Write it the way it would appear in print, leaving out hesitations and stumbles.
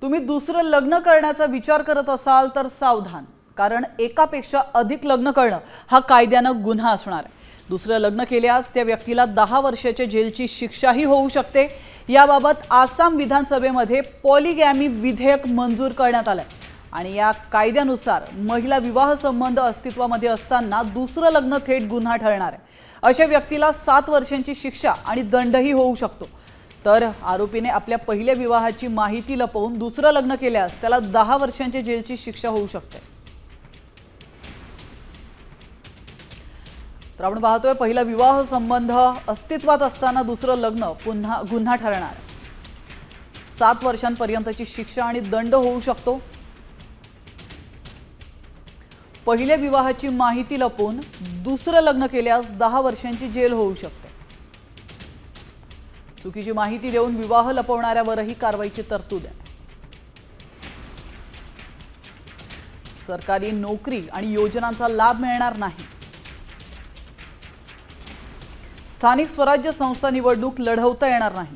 तुम्ही दुसरं लग्न करण्याचा विचार करत असाल तर सावधान, कारण एकापेक्षा अधिक लग्न करणं हा कायद्यानं गुन्हा असणार आहे। दुसरं लग्न केल्यास त्या व्यक्तीला 10 वर्षाच्या जेलची शिक्षाही होऊ शकते। याबाबत आसाम विधानसभेमध्ये पॉलिगॅमी विधेयक मंजूर करण्यात आलंय आणि या कायद्यानुसार महिला विवाह संबंध अस्तित्वामध्ये असताना दुसरं लग्न थेट गुन्हा ठरणार आहे। अशा व्यक्तीला 7 वर्षांची शिक्षा आणि दंडही होऊ शकतो। तर आरोपीने आपल्या पहिल्या विवाहाची माहिती लपवून दुसरं लग्न केल्यास त्याला 10 वर्षांच्या जेलची शिक्षा होऊ शकते। तर आपण पाहतोय पहिला विवाह संबंध अस्तित्वात असताना दुसरं लग्न पुन्हा गुन्हा ठरणार। 7 वर्षांपर्यंतची शिक्षा आणि दंड होऊ शकतो। पहिल्या विवाहाची माहिती लपवून दुसरं लग्न केल्यास 10 वर्षांची जेल होऊ शकते। चुकीची माहिती देऊन विवाह लपवणाऱ्यावरही कारवाईची तरतूद आहे। सरकारी नोकरी आणि योजनांचा लाभ मिळणार नाही। स्थानिक स्वराज्य संस्था निवडणूक लढवता येणार नाही।